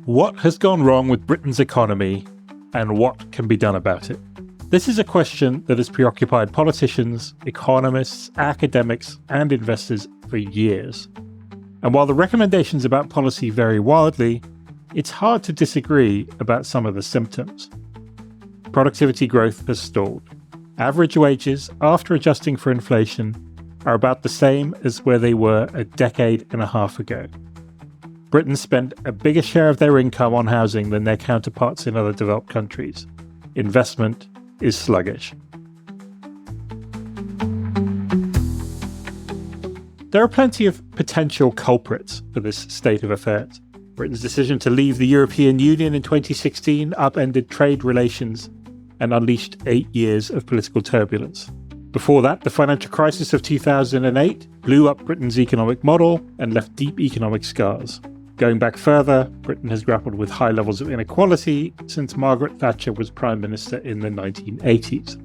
What has gone wrong with Britain's economy and what can be done about it? This is a question that has preoccupied politicians, economists, academics, and investors for years. And while the recommendations about policy vary wildly, it's hard to disagree about some of the symptoms. Productivity growth has stalled. Average wages, after adjusting for inflation, are about the same as where they were a decade and a half ago. Britain spent a bigger share of their income on housing than their counterparts in other developed countries. Investment is sluggish. There are plenty of potential culprits for this state of affairs. Britain's decision to leave the European Union in 2016 upended trade relations and unleashed 8 years of political turbulence. Before that, the financial crisis of 2008 blew up Britain's economic model and left deep economic scars. Going back further, Britain has grappled with high levels of inequality since Margaret Thatcher was Prime Minister in the 1980s.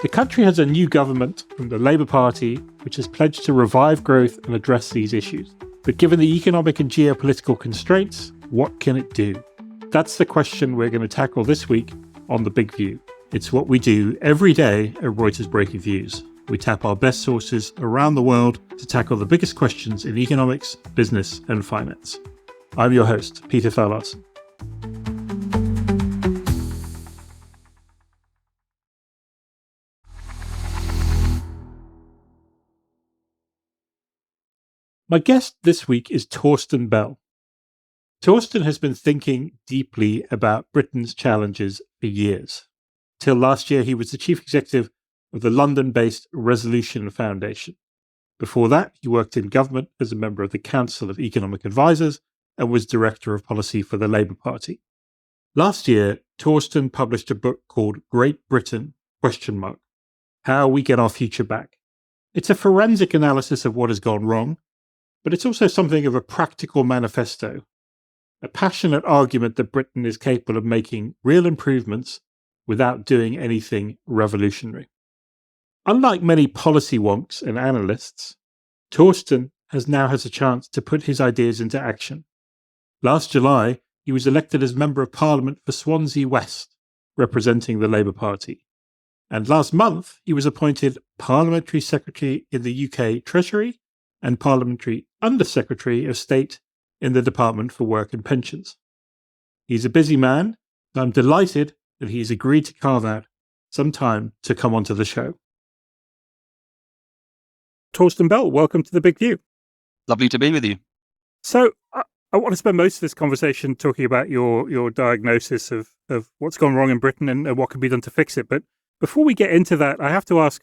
The country has a new government from the Labour Party, which has pledged to revive growth and address these issues. But given the economic and geopolitical constraints, what can it do? That's the question we're going to tackle this week on The Big View. It's what we do every day at Reuters Breaking Views. We tap our best sources around the world to tackle the biggest questions in economics, business, and finance. I'm your host, Peter Thalassen. My guest this week is Torsten Bell. Torsten has been thinking deeply about Britain's challenges for years. Till last year, he was the chief executive of the London-based Resolution Foundation. Before that, he worked in government as a member of the Council of Economic Advisers and was Director of Policy for the Labour Party. Last year, Torsten published a book called Great Britain, How We Get Our Future Back. It's a forensic analysis of what has gone wrong, but it's also something of a practical manifesto, a passionate argument that Britain is capable of making real improvements without doing anything revolutionary. Unlike many policy wonks and analysts, Torsten now has a chance to put his ideas into action. Last July, he was elected as Member of Parliament for Swansea West, representing the Labour Party. And last month, he was appointed Parliamentary Secretary in the UK Treasury and Parliamentary Under-Secretary of State in the Department for Work and Pensions. He's a busy man, and I'm delighted that he's agreed to carve out some time to come onto the show. Torsten Bell, welcome to The Big View. Lovely to be with you. So I want to spend most of this conversation talking about your diagnosis of what's gone wrong in Britain and what can be done to fix it. But before we get into that, I have to ask,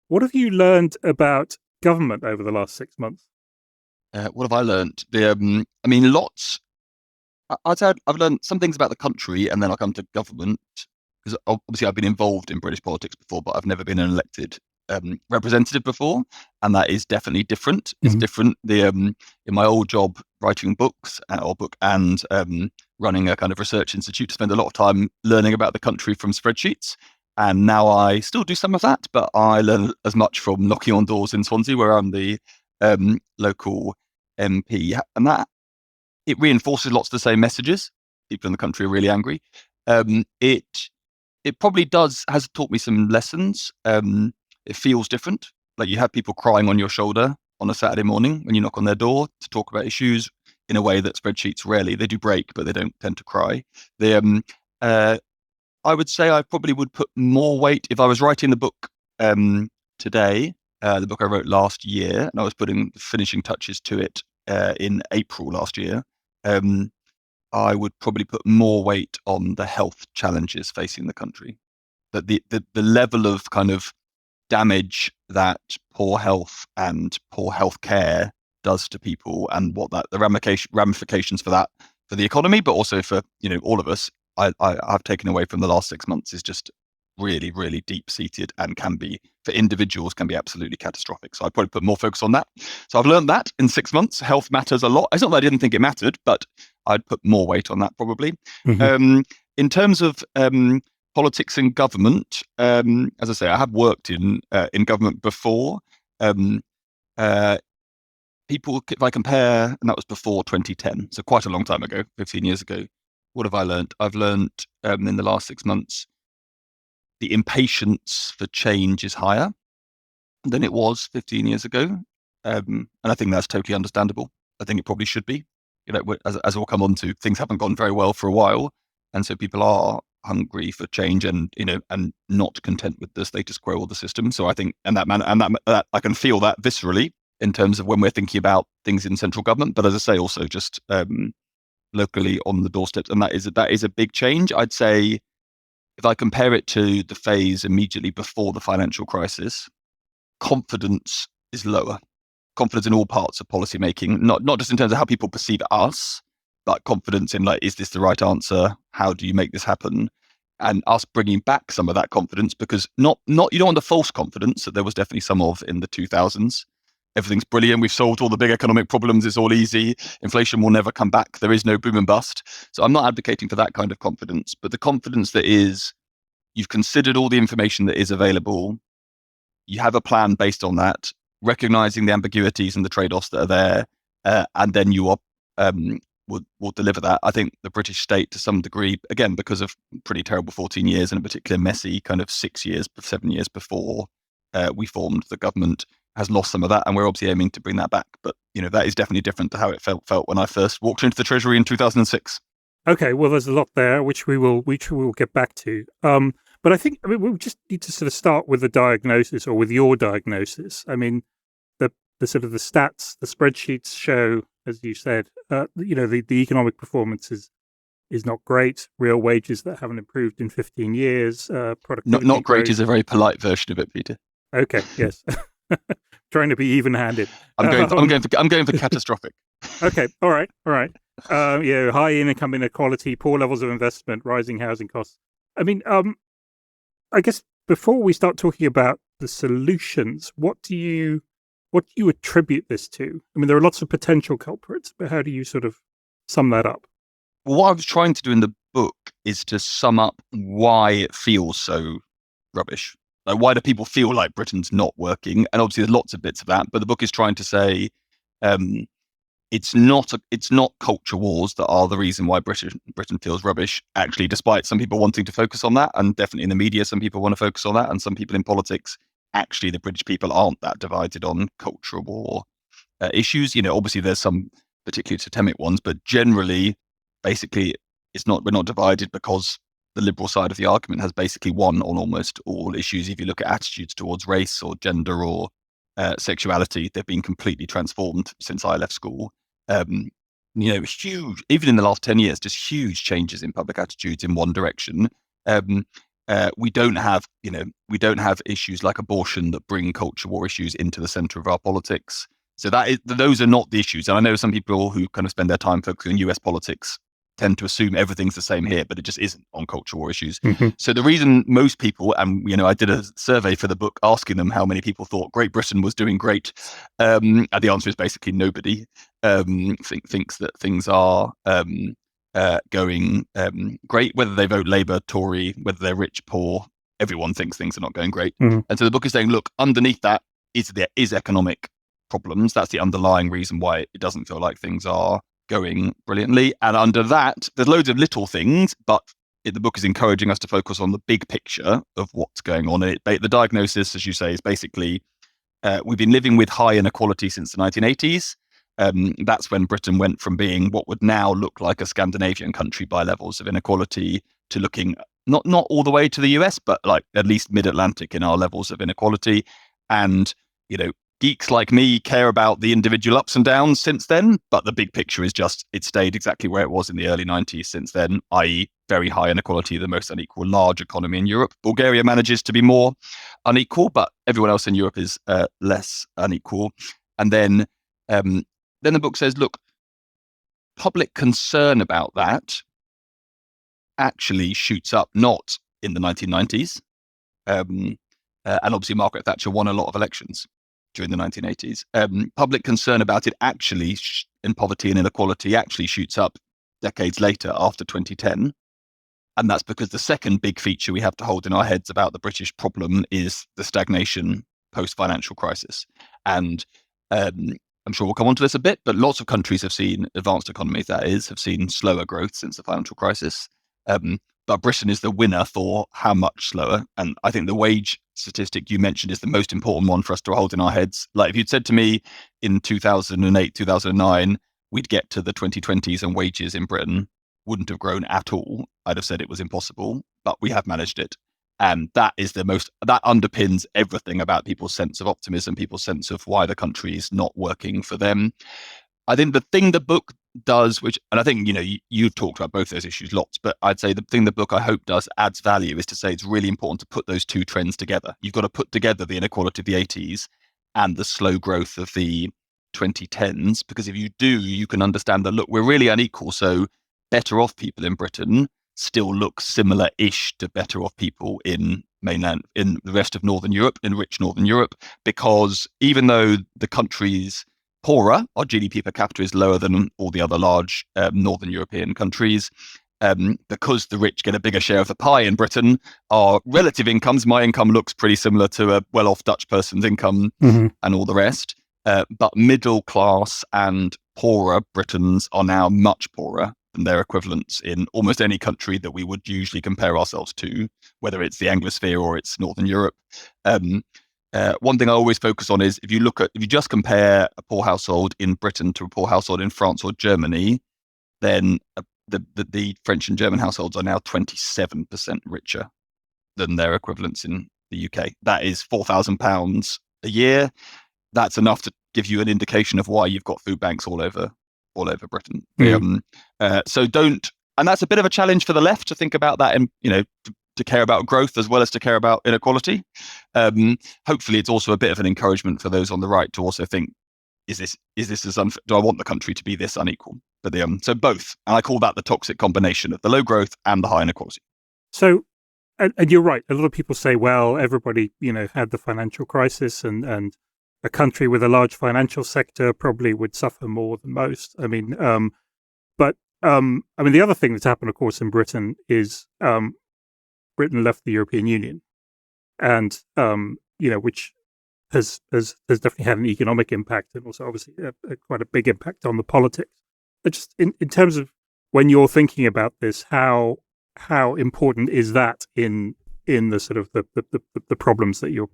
what have you learned about government over the last 6 months? What have I learned? Lots. I'd say I've learned some things about the country, and then I'll come to government, because obviously I've been involved in British politics before, but I've never been an elected representative before, and that is definitely different. It's different. In my old job, writing books and running a kind of research institute, to spend a lot of time learning about the country from spreadsheets. And now I still do some of that, but I learn as much from knocking on doors in Swansea, where I'm the local MP, and that it reinforces lots of the same messages. People in the country are really angry. It probably has taught me some lessons. It feels different. Like you have people crying on your shoulder on a Saturday morning when you knock on their door to talk about issues in a way that spreadsheets rarely. They do break, but they don't tend to cry. I would say I probably would put more weight if I was writing the book today. The book I wrote last year, and I was putting the finishing touches to it in April last year. I would probably put more weight on the health challenges facing the country. That the level of kind of damage that poor health and poor health care does to people, and what the ramifications for that for the economy, but also for all of us, I've taken away from the last 6 months is just really, really deep-seated, and can be, for individuals, can be absolutely catastrophic. So I'd probably put more focus on that. So I've learned that in 6 months. Health matters a lot. It's not that I didn't think it mattered, but I'd put more weight on that probably. In terms of politics and government, as I say, I have worked in government before. people, if I compare, and that was before 2010, so quite a long time ago, 15 years ago, what have I learned? I've learned in the last 6 months, the impatience for change is higher than it was 15 years ago. And I think that's totally understandable. I think it probably should be. As we'll come on to, things haven't gone very well for a while. And so people are hungry for change and, and not content with the status quo or the system. So I think, and that I can feel that viscerally in terms of when we're thinking about things in central government. But as I say, also just locally on the doorsteps. And that is a big change. I'd say if I compare it to the phase immediately before the financial crisis, confidence is lower. Confidence in all parts of policy making, not just in terms of how people perceive us, but confidence in is this the right answer? How do you make this happen? And us bringing back some of that confidence, because not you don't want the false confidence that there was definitely some of in the 2000s. Everything's brilliant. We've solved all the big economic problems. It's all easy. Inflation will never come back. There is no boom and bust. So I'm not advocating for that kind of confidence, but the confidence that is, you've considered all the information that is available. You have a plan based on that, recognizing the ambiguities and the trade-offs that are there, and then you are will deliver that. I think the British state, to some degree, again because of pretty terrible 14 years and a particularly messy kind of 7 years before we formed the government, has lost some of that, and we're obviously aiming to bring that back. But that is definitely different to how it felt when I first walked into the Treasury in 2006. Okay, well, there's a lot there, which we will get back to. But I think we just need to sort of start with the diagnosis, or with your diagnosis. I mean, the sort of the stats, the spreadsheets show, as you said, the economic performance is not great. Real wages that haven't improved in 15 years. Productivity not great growth. Is a very polite version of it, Peter. Okay, yes. Trying to be even-handed. I'm going for catastrophic. Okay, all right. High income inequality, poor levels of investment, rising housing costs. I mean, I guess before we start talking about the solutions, what do you attribute this to? I mean, there are lots of potential culprits, but how do you sort of sum that up? Well, what I was trying to do in the book is to sum up why it feels so rubbish. Like, why do people feel like Britain's not working? And obviously, there's lots of bits of that, but the book is trying to say it's not culture wars that are the reason why Britain feels rubbish. Actually, despite some people wanting to focus on that, and definitely in the media, some people want to focus on that, and some people in politics, actually, the British people aren't that divided on culture war issues. Obviously, there's some particularly totemic ones, but generally, basically, we're not divided because the liberal side of the argument has basically won on almost all issues. If you look at attitudes towards race or gender or sexuality, they've been completely transformed since I left school. Huge, even in the last 10 years, just huge changes in public attitudes in one direction. We don't have issues like abortion that bring culture war issues into the center of our politics. So those are not the issues. And I know some people who kind of spend their time focusing on US politics tend to assume everything's the same here, but it just isn't on culture war issues. Mm-hmm. So the reason most people, and I did a survey for the book asking them how many people thought Great Britain was doing great, and the answer is basically nobody thinks that things are going great, whether they vote Labour, Tory, whether they're rich, poor, everyone thinks things are not going great. Mm-hmm. And so the book is saying, look, underneath that there is economic problems. That's the underlying reason why it doesn't feel like things are going brilliantly. And under that, there's loads of little things, but the book is encouraging us to focus on the big picture of what's going on. The diagnosis, as you say, is basically we've been living with high inequality since the 1980s. That's when Britain went from being what would now look like a Scandinavian country by levels of inequality to looking not all the way to the US, but like at least mid-Atlantic in our levels of inequality. And, geeks like me care about the individual ups and downs since then, but the big picture is just it stayed exactly where it was in the early 90s since then, i.e. very high inequality, the most unequal large economy in Europe. Bulgaria manages to be more unequal, but everyone else in Europe is less unequal. And then the book says, look, public concern about that actually shoots up not in the 1990s. And obviously Margaret Thatcher won a lot of elections during the 1980s. Public concern about it actually, in poverty and inequality, actually shoots up decades later after 2010. And that's because the second big feature we have to hold in our heads about the British problem is the stagnation post-financial crisis. And I'm sure we'll come on to this a bit, but lots of countries have seen, advanced economies that is, have seen slower growth since the financial crisis. But Britain is the winner for how much slower. And I think the wage statistic you mentioned is the most important one for us to hold in our heads. Like if you'd said to me in 2008, 2009, we'd get to the 2020s and wages in Britain wouldn't have grown at all, I'd have said it was impossible, but we have managed it. And that underpins everything about people's sense of optimism, people's sense of why the country is not working for them. I think the thing the book does, and I think, you've talked about both those issues lots, but I'd say the thing the book I hope adds value is to say it's really important to put those two trends together. You've got to put together the inequality of the 80s and the slow growth of the 2010s, because if you do, you can understand that, look, we're really unequal. So better off people in Britain still look similar-ish to better off people in the rest of Northern Europe, in rich Northern Europe, because even though the country's poorer, our GDP per capita is lower than all the other large Northern European countries, because the rich get a bigger share of the pie in Britain, our relative incomes, my income looks pretty similar to a well-off Dutch person's income and all the rest. But middle class and poorer Britons are now much poorer than their equivalents in almost any country that we would usually compare ourselves to, whether it's the Anglosphere or it's Northern Europe. One thing I always focus on is if you just compare a poor household in Britain to a poor household in France or Germany, then the French and German households are now 27% richer than their equivalents in the UK. That is £4,000 a year. That's enough to give you an indication of why you've got food banks all over Britain. And that's a bit of a challenge for the left to think about that, and to care about growth as well as to care about inequality. Hopefully, it's also a bit of an encouragement for those on the right to also think: is this as do I want the country to be this unequal? But so both, and I call that the toxic combination of the low growth and the high inequality. So, and you're right. A lot of people say, well, everybody had the financial crisis, and a country with a large financial sector probably would suffer more than most. I mean, the other thing that's happened, of course, in Britain is Britain left the European Union, and which has definitely had an economic impact, and also obviously quite a big impact on the politics. But just in terms of when you're thinking about this, how important is that in the sort of the problems that you're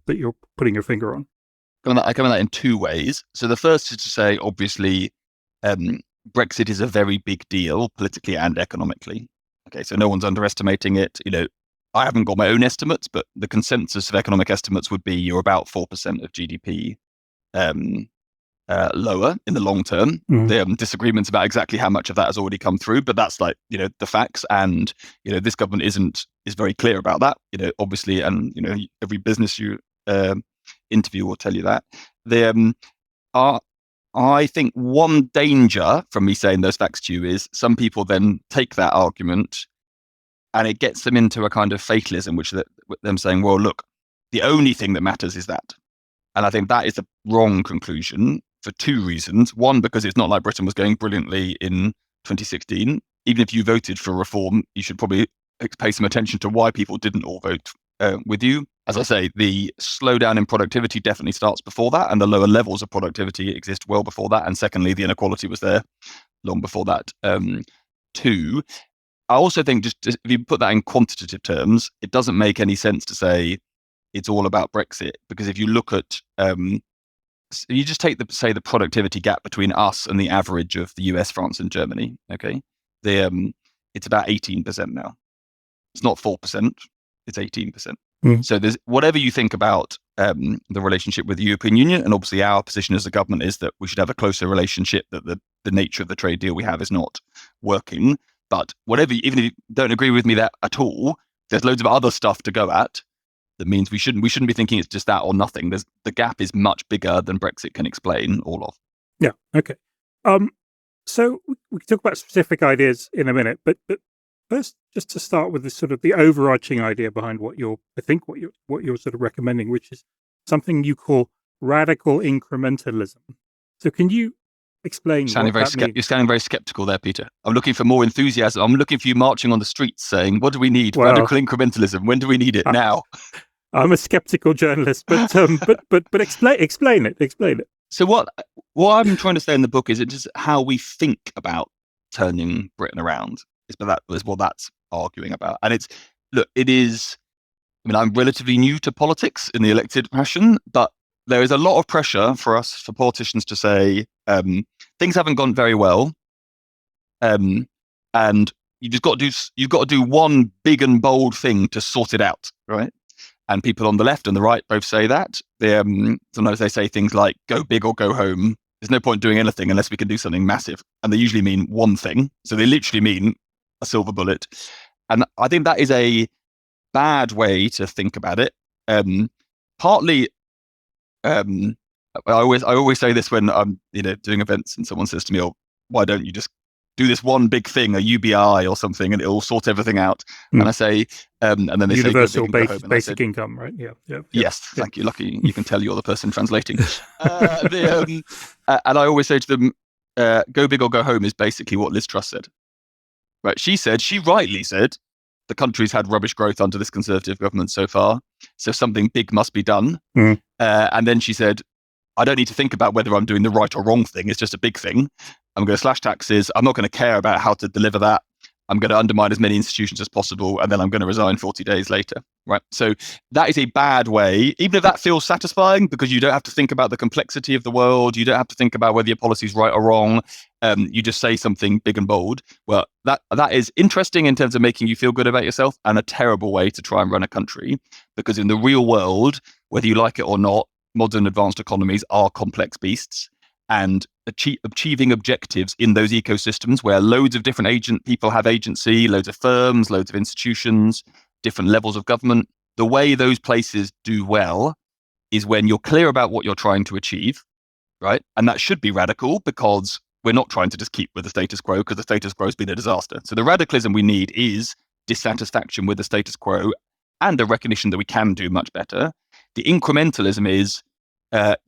putting your finger on? I come at that in two ways. So the first is to say, obviously, Brexit is a very big deal politically and economically. Okay, so no one's underestimating it. I haven't got my own estimates, but the consensus of economic estimates would be you're about 4% of GDP lower in the long term. There are disagreements about exactly how much of that has already come through, but that's the facts. And this government is very clear about that. Obviously, and every business you interview will tell you that. I think one danger from me saying those facts to you is some people then take that argument and it gets them into a kind of fatalism, which them saying, well, look, the only thing that matters is that. And I think that is the wrong conclusion for two reasons. One, because it's not like Britain was going brilliantly in 2016. Even if you voted for reform, you should probably pay some attention to why people didn't all vote with you. As I say, the slowdown in productivity definitely starts before that, and the lower levels of productivity exist well before that. And secondly, the inequality was there long before that too. I also think just if you put that in quantitative terms, it doesn't make any sense to say it's all about Brexit, because if you look at, you just take the productivity gap between us and the average of the US, France, and Germany. Okay, it's about 18% now. It's not 4%; it's 18%. So there's whatever you think about the relationship with the European Union, and obviously our position as a government is that we should have a closer relationship. That the nature of the trade deal we have is not working. But whatever, even if you don't agree with me that at all, there's loads of other stuff to go at. That means we shouldn't be thinking it's just that or nothing. The gap is much bigger than Brexit can explain all of. Yeah. Okay. So we can talk about specific ideas in a minute, but first, just to start with the overarching idea behind what you're sort of recommending, which is something you call radical incrementalism. So can you explain what that means? You're sounding very skeptical there, Peter. I'm looking for more enthusiasm. I'm looking for you marching on the streets saying, what do we need? Radical incrementalism. When do we need it? Now. I'm a skeptical journalist, but explain it. So what I'm trying to say in the book is it's just how we think about turning Britain around. That is what that's arguing about. And it is. I mean, I'm relatively new to politics in the elected fashion, but there is a lot of pressure for politicians to say things haven't gone very well, and you've got to do one big and bold thing to sort it out, right? And people on the left and the right both say that. Sometimes they say things like "go big or go home." There's no point doing anything unless we can do something massive, and they usually mean one thing. So they literally mean a silver bullet, and I think that is a bad way to think about it. Partly, I always say this when I'm doing events and someone says to me, "Oh, why don't you just do this one big thing, a UBI or something, and it'll sort everything out?" And I say, and then they universal say, basic income, right? Yeah. Yes, thank you. Lucky you can tell you're the person translating. And I always say to them, "Go big or go home" is basically what Liz Truss said. Right? She rightly said, the country's had rubbish growth under this Conservative government so far, so something big must be done. And then she said, I don't need to think about whether I'm doing the right or wrong thing. It's just a big thing. I'm going to slash taxes. I'm not going to care about how to deliver that. I'm going to undermine as many institutions as possible, and then I'm going to resign 40 days later. Right? So that is a bad way, even if that feels satisfying, because you don't have to think about the complexity of the world. You don't have to think about whether your policy is right or wrong. You just say something big and bold. Well, that is interesting in terms of making you feel good about yourself, and a terrible way to try and run a country, because in the real world, whether you like it or not, modern advanced economies are complex beasts, and achieving objectives in those ecosystems where loads of different people have agency, loads of firms, loads of institutions, different levels of government. The way those places do well is when you're clear about what you're trying to achieve, right? And that should be radical, because we're not trying to just keep with the status quo, because the status quo has been a disaster. So the radicalism we need is dissatisfaction with the status quo and a recognition that we can do much better. The incrementalism is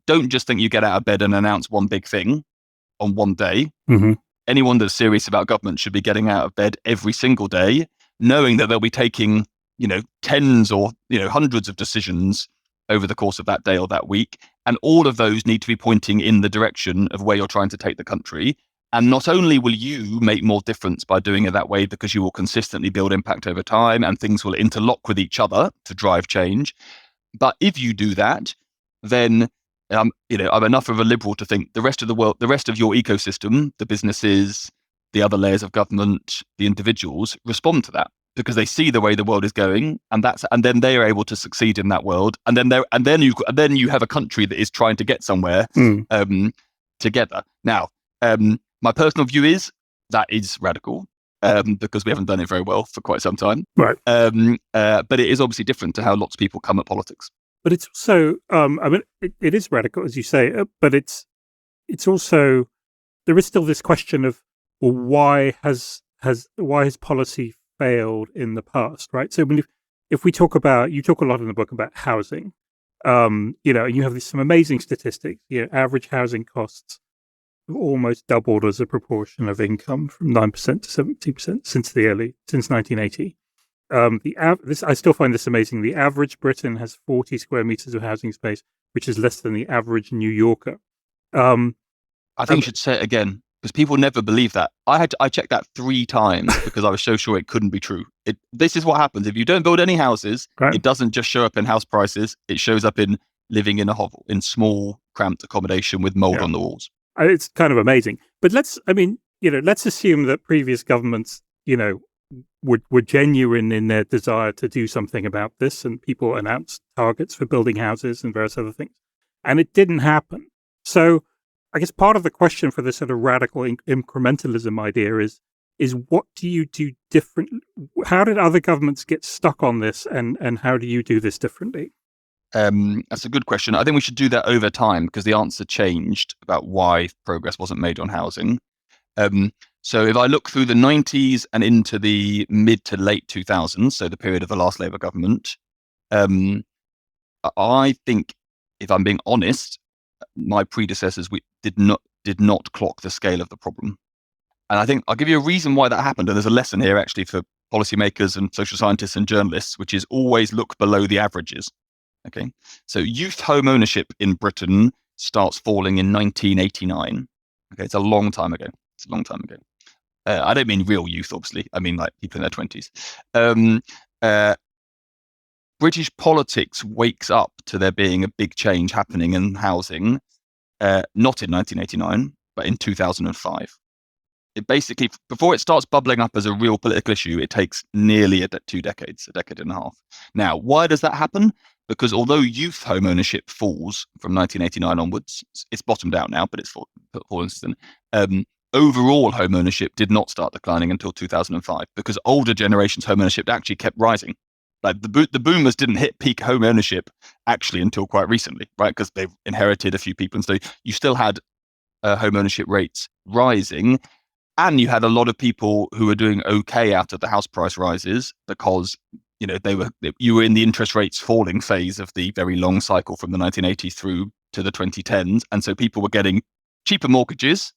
don't just think you get out of bed and announce one big thing on one day. Anyone that's serious about government should be getting out of bed every single day, knowing that they'll be taking, tens or, hundreds of decisions over the course of that day or that week. And all of those need to be pointing in the direction of where you're trying to take the country. And not only will you make more difference by doing it that way, because you will consistently build impact over time and things will interlock with each other to drive change, but if you do that, then I'm enough of a liberal to think the rest of the world, the rest of your ecosystem, the businesses, the other layers of government, the individuals respond to that, because they see the way the world is going, and then they are able to succeed in that world, and then you have a country that is trying to get somewhere together. Now, my personal view is that is radical, because we haven't done it very well for quite some time. Right. But it is obviously different to how lots of people come at politics. But it's also, it is radical, as you say, but it's also, there is still this question of, well, why has policy failed in the past, right? So if we talk about, you talk a lot in the book about housing, and you have some amazing statistics. Average housing costs have almost doubled as a proportion of income, from 9% to 70% since 1980. I still find this amazing. The average Briton has 40 square meters of housing space, which is less than the average New Yorker. I think you should say it again, because people never believe that. I checked that 3 times because I was so sure it couldn't be true. This is what happens if you don't build any houses. Right. It doesn't just show up in house prices. It shows up in living in a hovel, in small, cramped accommodation with mold on the walls. It's kind of amazing. But let's assume that previous governments, were genuine in their desire to do something about this, and people announced targets for building houses and various other things, and it didn't happen. So I guess part of the question for this sort of radical incrementalism idea is what do you do different? How did other governments get stuck on this, and how do you do this differently? That's a good question. I think we should do that over time, because the answer changed about why progress wasn't made on housing. So if I look through the 90s and into the mid to late 2000s, so the period of the last Labour government, I think, if I'm being honest, my predecessors did not clock the scale of the problem. And I think I'll give you a reason why that happened. And there's a lesson here actually for policymakers and social scientists and journalists, which is always look below the averages. Okay. So youth home ownership in Britain starts falling in 1989. Okay, it's a long time ago. I don't mean real youth, obviously. I mean like people in their 20s. British politics wakes up to there being a big change happening in housing, not in 1989, but in 2005. It basically, before it starts bubbling up as a real political issue, it takes nearly 2 decades, a decade and a half. Now, why does that happen? Because although youth home ownership falls from 1989 onwards, it's bottomed out now, but it's fallen. Overall home ownership did not start declining until 2005, because older generations home ownership actually kept rising. Like the boomers didn't hit peak home ownership actually until quite recently, right? Because they've inherited a few people, and so you still had home ownership rates rising, and you had a lot of people who were doing okay out of the house price rises because you were in the interest rates falling phase of the very long cycle from the 1980s through to the 2010s, and so people were getting cheaper mortgages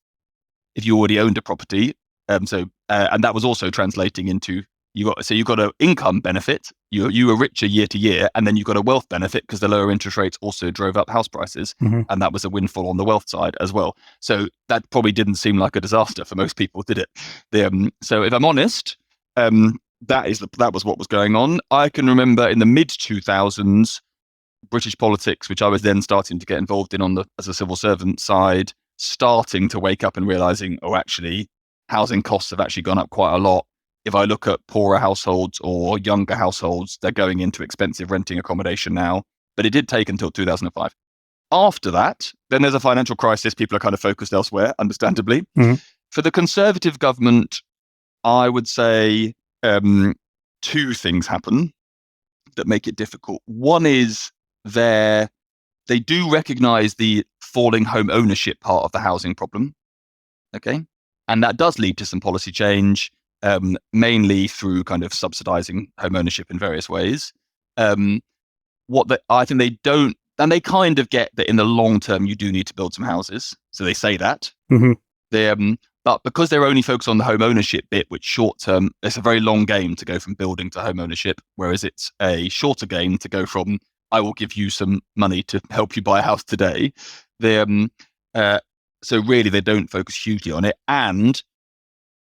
if you already owned a property. And that was also translating into you got an income benefit. You were richer year to year, and then you got a wealth benefit because the lower interest rates also drove up house prices, and that was a windfall on the wealth side as well. So that probably didn't seem like a disaster for most people, did it? So if I'm honest, that was what was going on. I can remember in the mid 2000s, British politics, which I was then starting to get involved in as a civil servant side, starting to wake up and realizing, oh, actually, housing costs have actually gone up quite a lot. If I look at poorer households or younger households, they're going into expensive renting accommodation now. But it did take until 2005. After that, then there's a financial crisis. People are kind of focused elsewhere, understandably. For the Conservative government, I would say two things happen that make it difficult. One is they do recognize the falling home ownership part of the housing problem. Okay. And that does lead to some policy change, mainly through kind of subsidizing home ownership in various ways. I think they don't, and they kind of get that in the long term, you do need to build some houses. So they say that. But because they're only focused on the home ownership bit, which short term, it's a very long game to go from building to home ownership, whereas it's a shorter game to go from, I will give you some money to help you buy a house today. So really, they don't focus hugely on it. And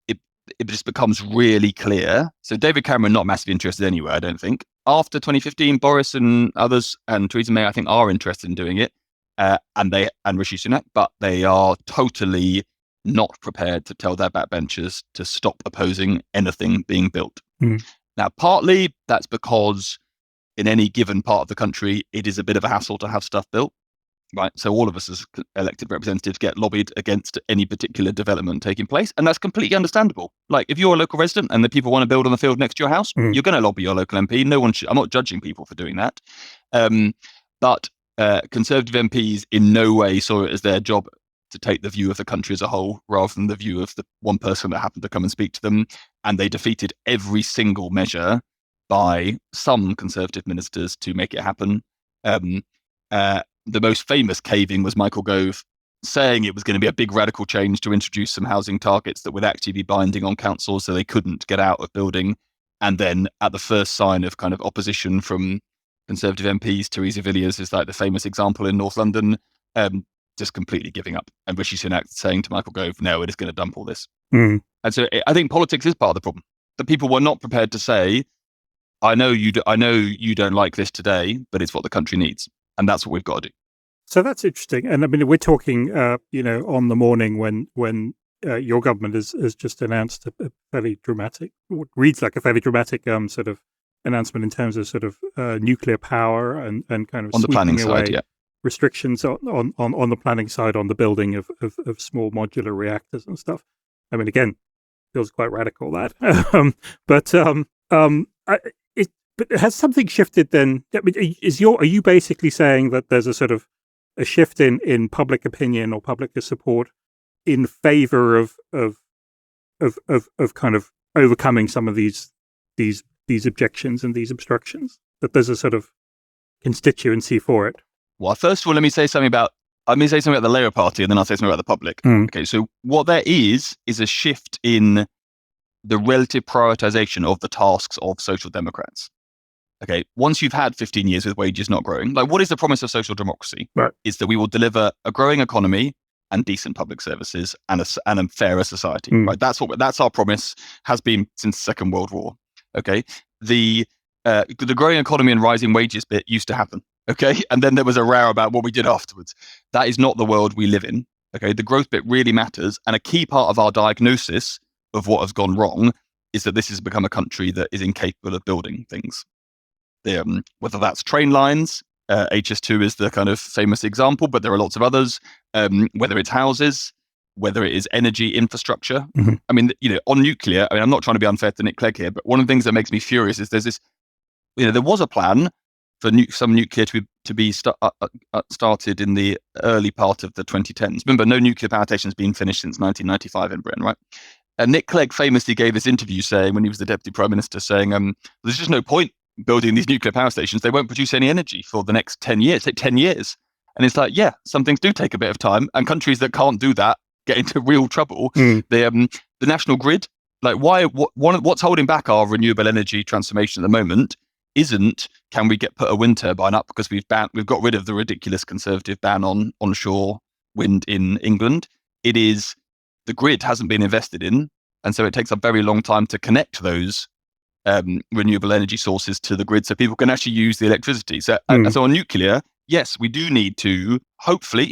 it just becomes really clear. So David Cameron, not massively interested anyway, I don't think. After 2015, Boris and others, and Theresa May, I think, are interested in doing it, and Rishi Sunak, but they are totally not prepared to tell their backbenchers to stop opposing anything being built. Now, partly that's because in any given part of the country, it is a bit of a hassle to have stuff built. Right. So all of us as elected representatives get lobbied against any particular development taking place. And that's completely understandable. Like if you're a local resident and the people want to build on the field next to your house, you're going to lobby your local MP. I'm not judging people for doing that. But Conservative MPs in no way saw it as their job to take the view of the country as a whole rather than the view of the one person that happened to come and speak to them. And they defeated every single measure by some Conservative ministers to make it happen. The most famous caving was Michael Gove saying it was going to be a big radical change to introduce some housing targets that would actually be binding on councils so they couldn't get out of building. And then at the first sign of kind of opposition from Conservative MPs, Theresa Villiers is like the famous example in North London, just completely giving up. And Rishi Sunak saying to Michael Gove, no, it is going to dump all this. And so I think politics is part of the problem. That people were not prepared to say, I know you don't like this today, but it's what the country needs. And that's what we've got to do. So that's interesting. And I mean, we're talking, on the morning when your government has just announced a fairly dramatic, what reads like a fairly dramatic sort of announcement in terms of sort of nuclear power and kind of on the planning side, restrictions on the planning side on the building of small modular reactors and stuff. I mean, again, feels quite radical that, But has something shifted then? Are you basically saying that there's a sort of a shift in public opinion or public support in favor of kind of overcoming some of these objections and these obstructions? That there's a sort of constituency for it? Well, first of all, let me say something about the Labour Party, and then I'll say something about the public. Okay, so what there is a shift in the relative prioritization of the tasks of social democrats. Okay, once you've had 15 years with wages not growing, like what is the promise of social democracy? Right. Is that we will deliver a growing economy and decent public services and a fairer society. Right. That's our promise, has been since the Second World War. Okay. The growing economy and rising wages bit used to happen. Okay. And then there was a row about what we did afterwards. That is not the world we live in. Okay. The growth bit really matters. And a key part of our diagnosis of what has gone wrong is that this has become a country that is incapable of building things. Whether that's train lines, HS2 is the kind of famous example, but there are lots of others, whether it's houses, whether it is energy infrastructure. I mean, on nuclear, I'm not trying to be unfair to Nick Clegg here, but one of the things that makes me furious is there's this, there was a plan for some nuclear to be started in the early part of the 2010s. Remember, no nuclear power station's been finished since 1995 in Britain, right? And Nick Clegg famously gave this interview saying, when he was the Deputy Prime Minister, saying, there's just no point building these nuclear power stations. They won't produce any energy for the next 10 years, take 10 years. And it's like, yeah, some things do take a bit of time. And countries that can't do that get into real trouble. The national grid, like what's holding back our renewable energy transformation at the moment isn't, can we put a wind turbine up because we've got rid of the ridiculous conservative ban on onshore wind in England. It is the grid hasn't been invested in. And so it takes a very long time to connect those renewable energy sources to the grid so people can actually use the electricity. So on nuclear, yes, we do need to, hopefully,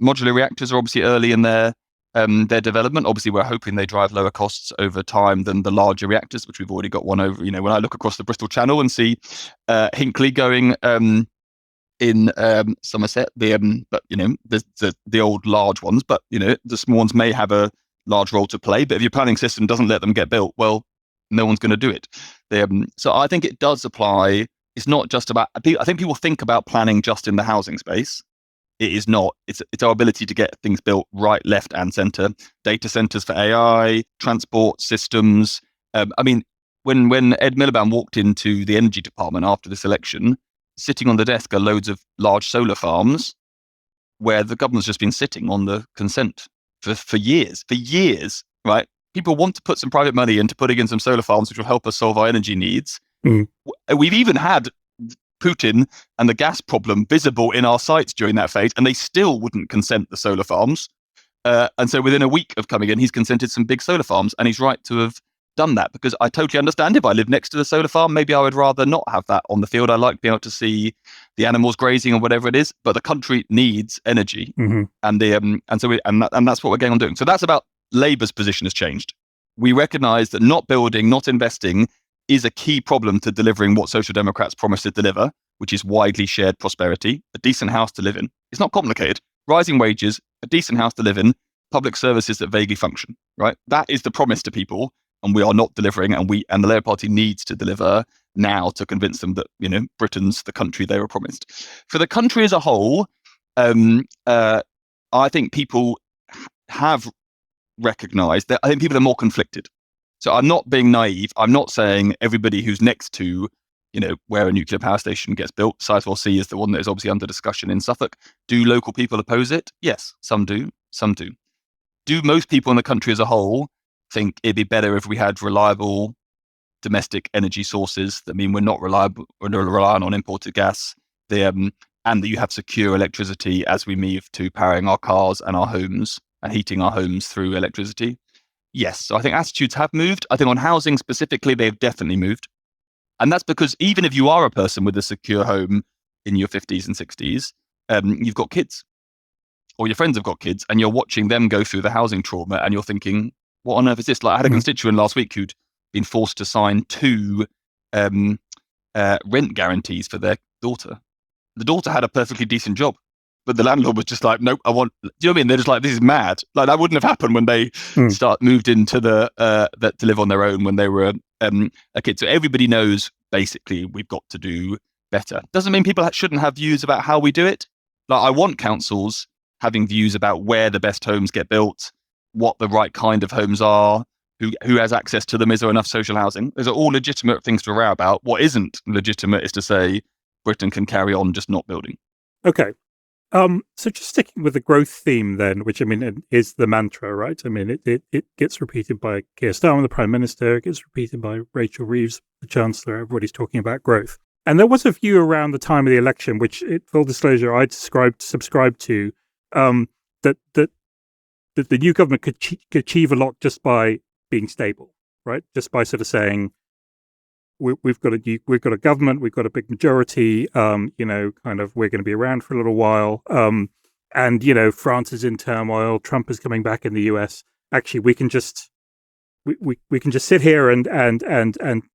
modular reactors are obviously early in their development. Obviously, we're hoping they drive lower costs over time than the larger reactors, which we've already got one over. When I look across the Bristol Channel and see Hinkley going in Somerset, but the old large ones, but the small ones may have a large role to play. But if your planning system doesn't let them get built, well, no one's going to do it. So I think it does apply. It's not just about, I think people think about planning just in the housing space. It is not. It's our ability to get things built right, left, and center. Data centers for AI, transport systems. When Ed Miliband walked into the energy department after this election, sitting on the desk are loads of large solar farms where the government's just been sitting on the consent for years, right? People want to put some private money into putting in some solar farms, which will help us solve our energy needs. We've even had Putin and the gas problem visible in our sites during that phase, and they still wouldn't consent the solar farms. And so within a week of coming in, he's consented some big solar farms, and he's right to have done that, because I totally understand if I live next to the solar farm, maybe I would rather not have that on the field. I like being able to see the animals grazing or whatever it is, but the country needs energy, and that's what we're going on doing. So that's about Labour's position has changed. We recognise that not building, not investing is a key problem to delivering what Social Democrats promised to deliver, which is widely shared prosperity, a decent house to live in. It's not complicated. Rising wages, a decent house to live in, public services that vaguely function, right? That is the promise to people, and we are not delivering, and the Labour Party needs to deliver now to convince them that, Britain's the country they were promised. For the country as a whole, I think people have recognised that. I think people are more conflicted. So I'm not being naive. I'm not saying everybody who's next to, where a nuclear power station gets built, Sizewell C is the one that is obviously under discussion in Suffolk. Do local people oppose it? Yes, some do. Do most people in the country as a whole think it'd be better if we had reliable domestic energy sources that mean we're not reliant on imported gas, and that you have secure electricity as we move to powering our cars and our homes and heating our homes through electricity? Yes. So I think attitudes have moved. I think on housing specifically, they've definitely moved. And that's because even if you are a person with a secure home in your 50s and 60s, you've got kids, or your friends have got kids, and you're watching them go through the housing trauma, and you're thinking, what on earth is this? Like, I had a constituent last week who'd been forced to sign 2 rent guarantees for their daughter. The daughter had a perfectly decent job, but the landlord was just like, nope, do you know what I mean? They're just like, this is mad. Like, that wouldn't have happened when they moved into to live on their own when they were a kid. So everybody knows, basically, we've got to do better. Doesn't mean people shouldn't have views about how we do it. Like, I want councils having views about where the best homes get built, what the right kind of homes are, who has access to them, is there enough social housing? Those are all legitimate things to row about. What isn't legitimate is to say Britain can carry on just not building. Okay. So just sticking with the growth theme then, which is the mantra, right? It gets repeated by Keir Starmer, the Prime Minister. It gets repeated by Rachel Reeves, the Chancellor. Everybody's talking about growth. And there was a view around the time of the election, which, full disclosure, I'd subscribed to, that the new government could achieve a lot just by being stable, right? Just by sort of saying, we've got a government, we've got a big majority, kind of we're going to be around for a little while, and France is in turmoil, Trump is coming back in the US. Actually, we can just sit here and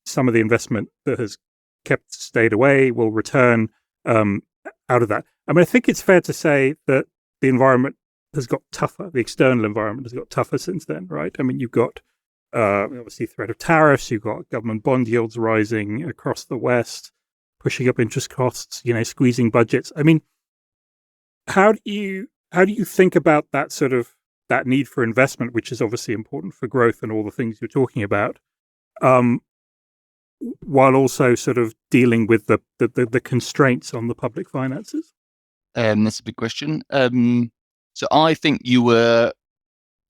some of the investment that has stayed away will return out of that. I mean, I think it's fair to say that the environment has got tougher. The external environment has got tougher since then, right? I mean, you've got obviously threat of tariffs. You've got government bond yields rising across the West, pushing up interest costs. Squeezing budgets. I mean, how do you think about that sort of that need for investment, which is obviously important for growth and all the things you're talking about, while also sort of dealing with the constraints on the public finances? That's a big question. So I think you were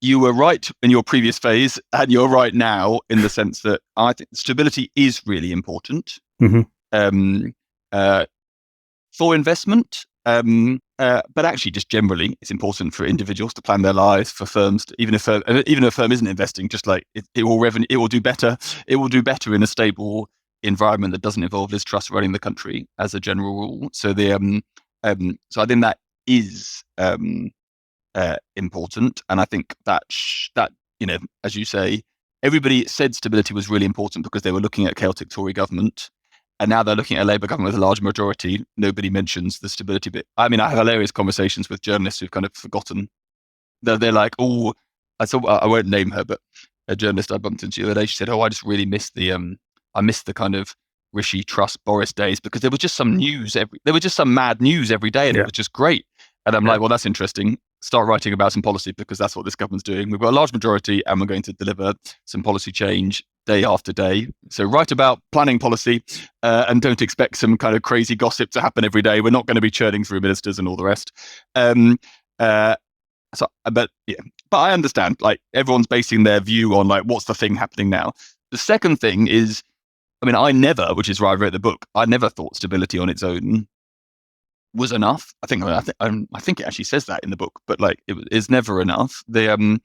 right in your previous phase, and you're right now in the sense that I think stability is really important for investment. But actually, just generally, it's important for individuals to plan their lives, for firms, even if a firm isn't investing, just like it will do better. It will do better in a stable environment that doesn't involve Liz Truss running the country as a general rule. So so I think that is important, and I think that as you say, everybody said stability was really important because they were looking at a chaotic Tory government. And now they're looking at a Labour government with a large majority. Nobody mentions the stability bit. I mean, I have hilarious conversations with journalists who've kind of forgotten. They're like, oh, I won't name her, but a journalist I bumped into the other day, she said, oh, I just really miss I miss the kind of Rishi, Truss, Boris days, because there was just some mad news every day, and it was just great. And I'm like, well, that's interesting. Start writing about some policy, because that's what this government's doing. We've got a large majority and we're going to deliver some policy change day after day. So write about planning policy and don't expect some kind of crazy gossip to happen every day. We're not going to be churning through ministers and all the rest. But I understand, like, everyone's basing their view on like, what's the thing happening now? The second thing is, I mean, which is why I wrote the book, I never thought stability on its own was enough. I think it actually says that in the book, but like it is never enough. That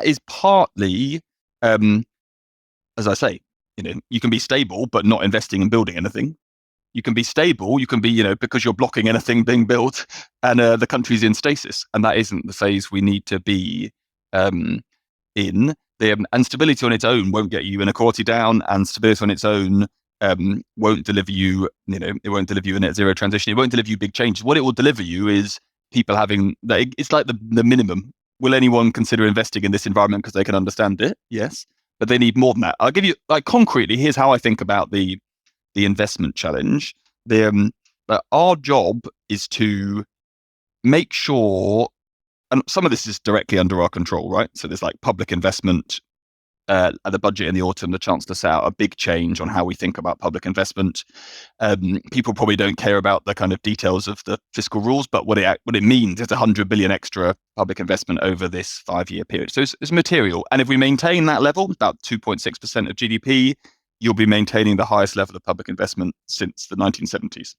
is partly, as I say, you can be stable but not investing and building anything. You can be stable, you can be, because you're blocking anything being built, and the country's in stasis, and that isn't the phase we need to be in. And stability on its own won't get you inequality down, and stability on its own won't deliver you, it won't deliver you a net zero transition. It won't deliver you big changes. What it will deliver you is people having, it's like the minimum. Will anyone consider investing in this environment because they can understand it? Yes, but they need more than that. I'll give you, like, concretely, here's how I think about the investment challenge. Our job is to make sure, and some of this is directly under our control, right? So there's like public investment. At the budget in the autumn, the Chancellor set out a big change on how we think about public investment. People probably don't care about the kind of details of the fiscal rules, but what it means is 100 billion extra public investment over this 5-year period. So it's material. And if we maintain that level, about 2.6% of GDP, you'll be maintaining the highest level of public investment since the 1970s.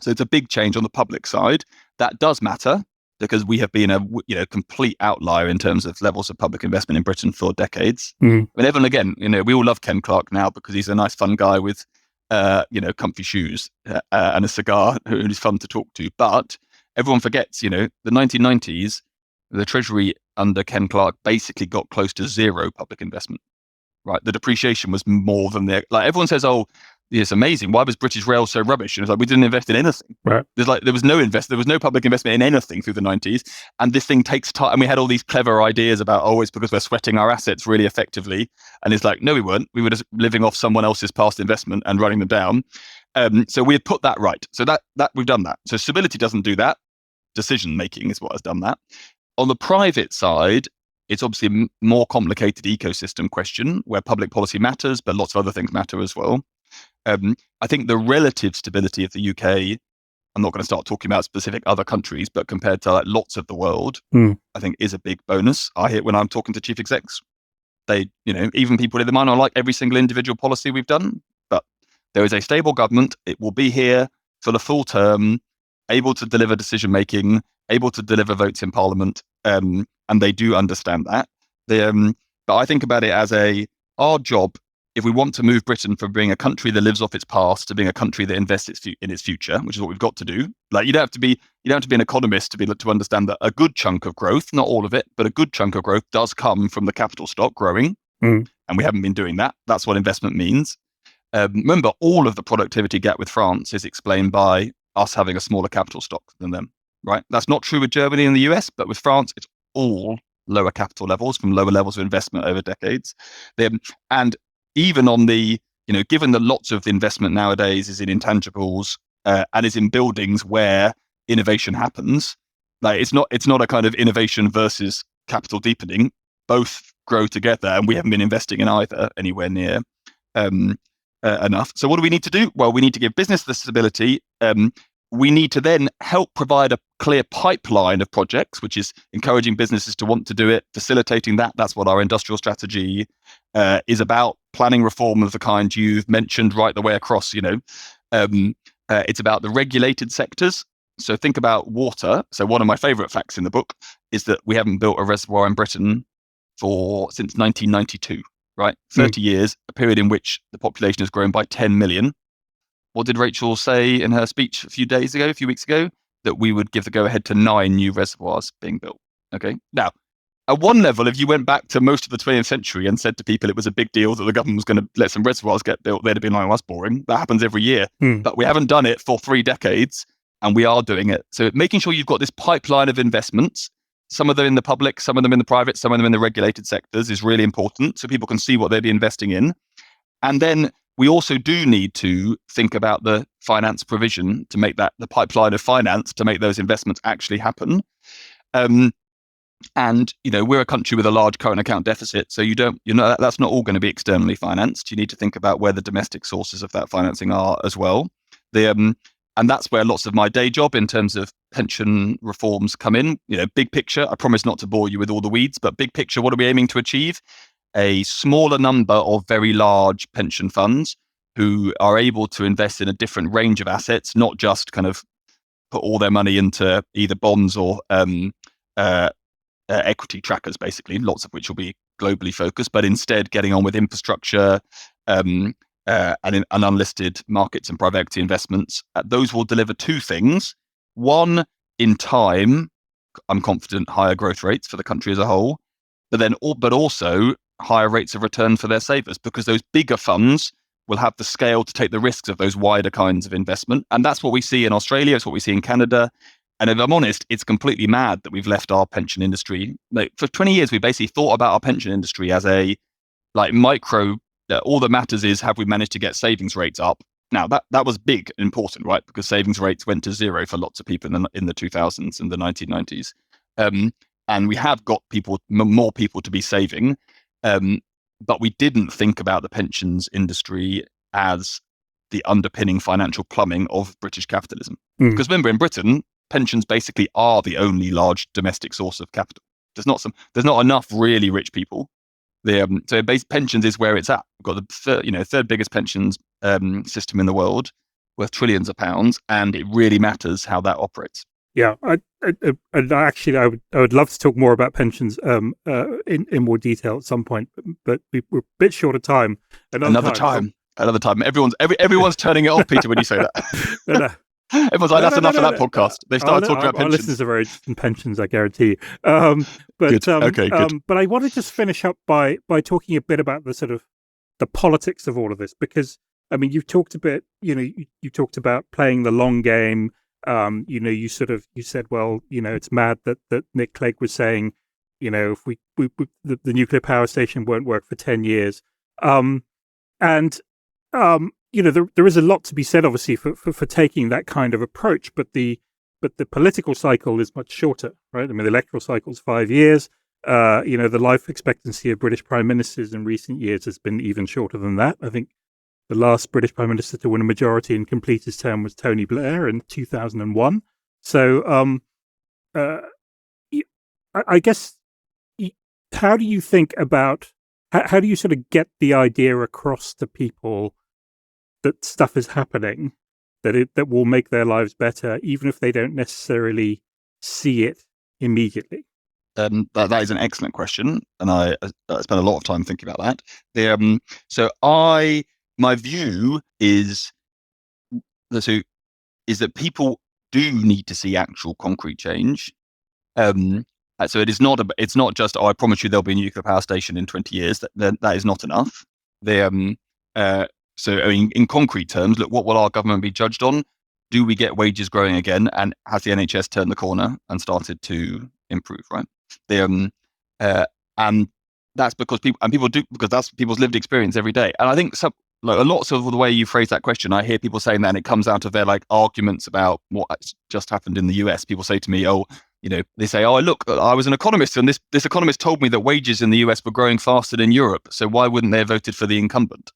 So it's a big change on the public side. That does matter, because we have been a complete outlier in terms of levels of public investment in Britain for decades. I mean, everyone, again, we all love Ken Clarke now because he's a nice, fun guy with, comfy shoes and a cigar who's fun to talk to. But everyone forgets, the 1990s, the Treasury under Ken Clarke basically got close to zero public investment. Right, the depreciation was more than everyone says, oh, it's amazing. Why was British Rail so rubbish? And it's like, we didn't invest in anything. Right. There was no public investment in anything through the 90s. And this thing takes time. And we had all these clever ideas about, oh, it's because we're sweating our assets really effectively. And it's like, no, we weren't. We were just living off someone else's past investment and running them down. So we had put that right. So that we've done that. So stability doesn't do that. Decision making is what has done that. On the private side, it's obviously a more complicated ecosystem question where public policy matters, but lots of other things matter as well. I think the relative stability of the UK, I'm not going to start talking about specific other countries, but compared to lots of the world, I think is a big bonus. I hear when I'm talking to chief execs, Even people in the might not like every single individual policy we've done, but there is a stable government. It will be here for the full term, able to deliver decision making, able to deliver votes in Parliament, and they do understand that. But I think about it as our job, if we want to move Britain from being a country that lives off its past to being a country that invests in its future, which is what we've got to do. Like you don't have to be an economist to understand that a good chunk of growth, not all of it, but a good chunk of growth does come from the capital stock growing, and we haven't been doing that. That's what investment means. Remember, all of the productivity gap with France is explained by us having a smaller capital stock than them, right? That's not true with Germany and the US, but with France, it's all lower capital levels from lower levels of investment over decades. And even on the, given that lots of the investment nowadays is in intangibles and is in buildings where innovation happens, like it's not a kind of innovation versus capital deepening. Both grow together, and we haven't been investing in either anywhere near enough. So what do we need to do? Well, we need to give business the stability. We need to then help provide a clear pipeline of projects, which is encouraging businesses to want to do it, facilitating that. That's what our industrial strategy is about. Planning reform of the kind you've mentioned right the way across, it's about the regulated sectors. So think about water. So one of my favorite facts in the book is that we haven't built a reservoir in Britain since 1992, right? 30 years, a period in which the population has grown by 10 million. What did Rachel say in her speech a few weeks ago? That we would give the go-ahead to 9 new reservoirs being built. Okay. Now, at one level, if you went back to most of the 20th century and said to people it was a big deal that the government was going to let some reservoirs get built, they'd have been like, well, that's boring. That happens every year. But we haven't done it for 3 decades, and we are doing it. So making sure you've got this pipeline of investments, some of them in the public, some of them in the private, some of them in the regulated sectors, is really important so people can see what they'd be investing in. And then we also do need to think about the finance provision to make that the pipeline of finance to make those investments actually happen. And we're a country with a large current account deficit, so that's not all going to be externally financed. You need to think about where the domestic sources of that financing are as well. And that's where lots of my day job in terms of pension reforms come in. Big picture. I promise not to bore you with all the weeds, but big picture, what are we aiming to achieve? A smaller number of very large pension funds who are able to invest in a different range of assets, not just kind of put all their money into either bonds or equity trackers, basically, lots of which will be globally focused, but instead getting on with infrastructure and unlisted markets and private equity investments. Those will deliver 2 things. One, in time, I'm confident, higher growth rates for the country as a whole, but also higher rates of return for their savers, because those bigger funds will have the scale to take the risks of those wider kinds of investment. And that's what we see in Australia. It's what we see in Canada. And if I'm honest, it's completely mad that we've left our pension industry. Like, for 20 years, we basically thought about our pension industry as a micro. All that matters is, have we managed to get savings rates up? Now, that was big and important, right? Because savings rates went to 0 for lots of people in the 2000s and the 1990s. And we have got more people to be saving. But we didn't think about the pensions industry as the underpinning financial plumbing of British capitalism. Because remember, in Britain, pensions basically are the only large domestic source of capital. There's not enough really rich people. So pensions is where it's at. We've got the third biggest pensions system in the world, worth trillions of pounds, and it really matters how that operates. Yeah, I would love to talk more about pensions in more detail at some point, but we're a bit short of time. Another time. Everyone's turning it off, Peter, when you say that. No. Everyone's like, that's enough of that podcast. They started talking about pensions. Our listeners are very interested in pensions, I guarantee you. Good. Okay, good. But I want to just finish up by talking a bit about the sort of the politics of all of this, because you've talked a bit. You talked about playing the long game. You said, well, it's mad that Nick Clegg was saying, if the nuclear power station won't work for 10 years. There is a lot to be said, obviously, for taking that kind of approach, but the political cycle is much shorter, right? The electoral cycle is 5 years. The life expectancy of British prime ministers in recent years has been even shorter than that. I think the last British prime minister to win a majority and complete his term was Tony Blair in 2001. So, I guess, how do you think about How do you sort of get the idea across to people that stuff is happening, that will make their lives better, even if they don't necessarily see it immediately? That is an excellent question, and I spent a lot of time thinking about that. My view is that people do need to see actual concrete change. So it's not just, oh, I promise you there'll be a nuclear power station in 20 years. That is not enough. So I mean, in concrete terms, look, what will our government be judged on? Do we get wages growing again? And has the NHS turned the corner and started to improve? Right. And that's because people do, because that's people's lived experience every day. And I think a lot of the way you phrase that question, I hear people saying that, and it comes out of their like arguments about what just happened in the US. People say to me, oh, they say, oh, look, I was an economist, and this economist told me that wages in the US were growing faster than Europe. So why wouldn't they have voted for the incumbent?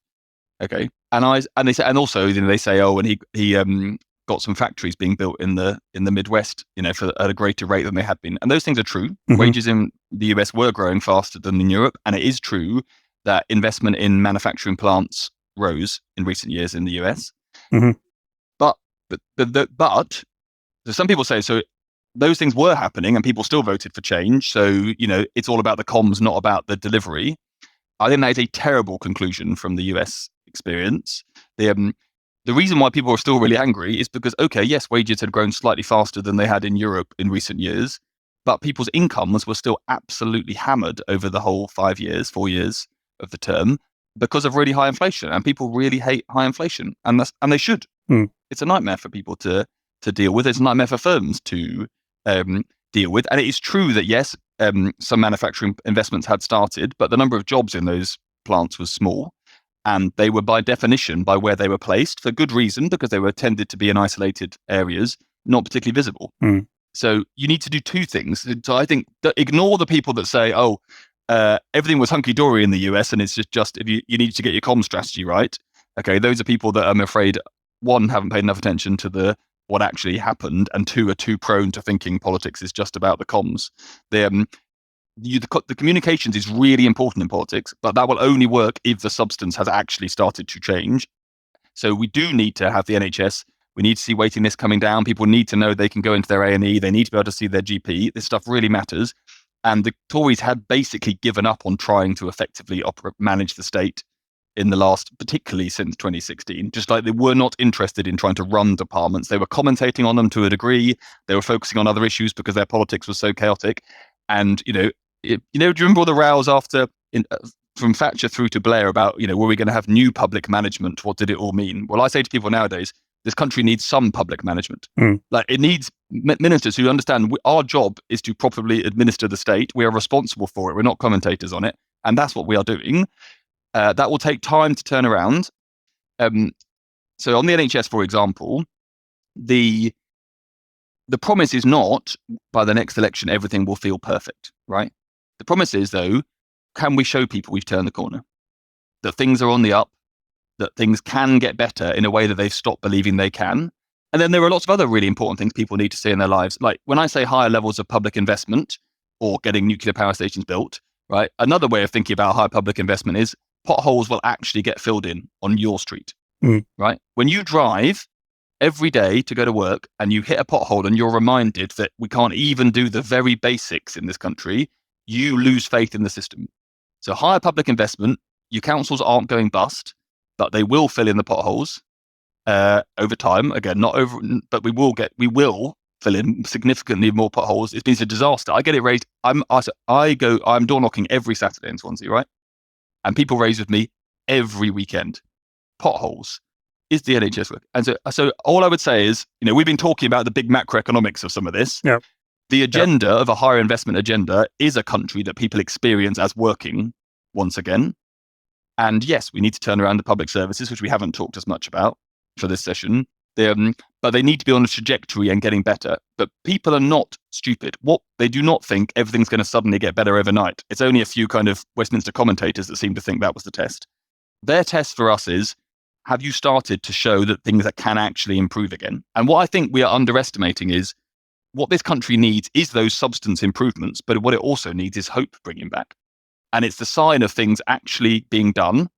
Okay, and they say, and also they say, oh, and he got some factories being built in the Midwest, at a greater rate than they had been, and those things are true. Mm-hmm. Wages in the US were growing faster than in Europe, and it is true that investment in manufacturing plants rose in recent years in the US. Mm-hmm. But so some people say, so those things were happening and people still voted for change. So, it's all about the comms, not about the delivery. I think that is a terrible conclusion from the US experience. The reason why people are still really angry is because, okay, yes, wages had grown slightly faster than they had in Europe in recent years, but people's incomes were still absolutely hammered over the whole 4 years of the term because of really high inflation. And people really hate high inflation, and they should. It's a nightmare for people to deal with. It's a nightmare for firms to deal with. And it is true that, yes, some manufacturing investments had started, but the number of jobs in those plants was small. And they were, by definition, by where they were placed, for good reason, because they were tended to be in isolated areas, not particularly visible. So you need to do two things. So I think ignore the people that say, oh, everything was hunky-dory in the US, and it's just if you need to get your comms strategy right. Okay, those are people that I'm afraid, one, haven't paid enough attention to what actually happened, and two, are too prone to thinking politics is just about the comms. The communications is really important in politics, but that will only work if the substance has actually started to change. So we do need to have the NHS. We need to see waiting lists coming down. People need to know they can go into their A&E. They need to be able to see their GP. This stuff really matters. And the Tories had basically given up on trying to effectively manage the state in the last, particularly since 2016, just like they were not interested in trying to run departments. They were commentating on them to a degree. They were focusing on other issues because their politics was so chaotic. And, do you remember all the rows from Thatcher through to Blair about, were we going to have new public management? What did it all mean? Well, I say to people nowadays, this country needs some public management. Like, it needs ministers who understand our job is to properly administer the state. We are responsible for it. We're not commentators on it. And that's what we are doing. That will take time to turn around. So on the NHS, for example, the promise is not by the next election, everything will feel perfect, right? The promise is, though, can we show people we've turned the corner, that things are on the up, that things can get better in a way that they've stopped believing they can. And then there are lots of other really important things people need to see in their lives. Like when I say higher levels of public investment or getting nuclear power stations built, right? Another way of thinking about high public investment is potholes will actually get filled in on your street, right? When you drive every day to go to work and you hit a pothole and you're reminded that we can't even do the very basics in this country, you lose faith in the system. So higher public investment, your councils aren't going bust, but they will fill in the potholes over time. Again, not over, but we will fill in significantly more potholes. It's been a disaster. I get it raised. I'm door knocking every Saturday in Swansea, right? And people raise with me every weekend. Potholes. Is the NHS work? And so all I would say is, we've been talking about the big macroeconomics of some of this. Yeah. The agenda of a higher investment agenda is a country that people experience as working once again. And yes, we need to turn around the public services, which we haven't talked as much about for this session. But they need to be on a trajectory and getting better. But people are not stupid. They do not think everything's going to suddenly get better overnight. It's only a few kind of Westminster commentators that seem to think that was the test. Their test for us is, have you started to show that things that can actually improve again? And what I think we are underestimating is what this country needs is those substance improvements, but what it also needs is hope bringing back. And it's the sign of things actually being done,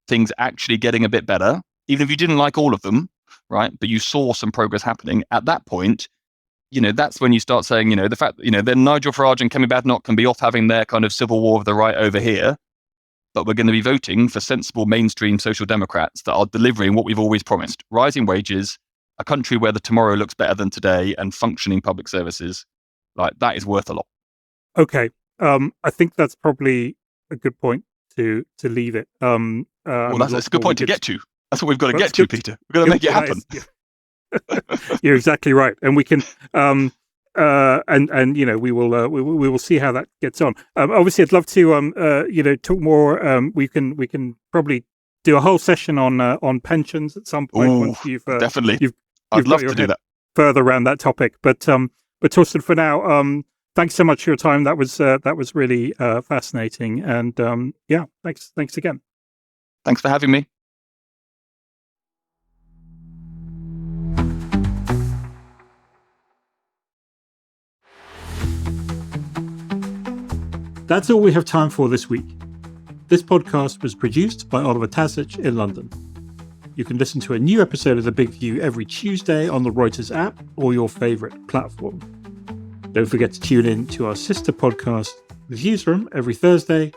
things actually getting a bit better, even if you didn't like all of them, right? But you saw some progress happening. At that point, that's when you start saying, the fact that, then Nigel Farage and Kemi Badenoch can be off having their kind of civil war of the right over here, but we're going to be voting for sensible mainstream social democrats that are delivering what we've always promised: rising wages, a country where the tomorrow looks better than today, and functioning public services. Like, that is worth a lot. Okay. I think that's probably a good point to leave it. That's a good point to get to. That's what we've got to get to, Peter. We've got to make it happen. You're exactly right, and we can, we will see how that gets on. Obviously, I'd love to, talk more. We can probably do a whole session on pensions at some point. Ooh, once you've definitely, I'd love to do that further around that topic. But Torsten, for now, thanks so much for your time. That was really fascinating, and thanks again. Thanks for having me. That's all we have time for this week. This podcast was produced by Oliver Tasich in London. You can listen to a new episode of The Big View every Tuesday on the Reuters app or your favourite platform. Don't forget to tune in to our sister podcast, The Viewsroom, every Thursday,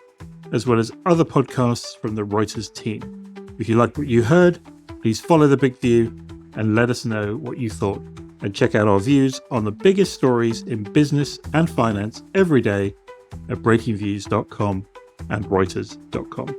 as well as other podcasts from the Reuters team. If you liked what you heard, please follow The Big View and let us know what you thought. And check out our views on the biggest stories in business and finance every day at breakingviews.com and reuters.com.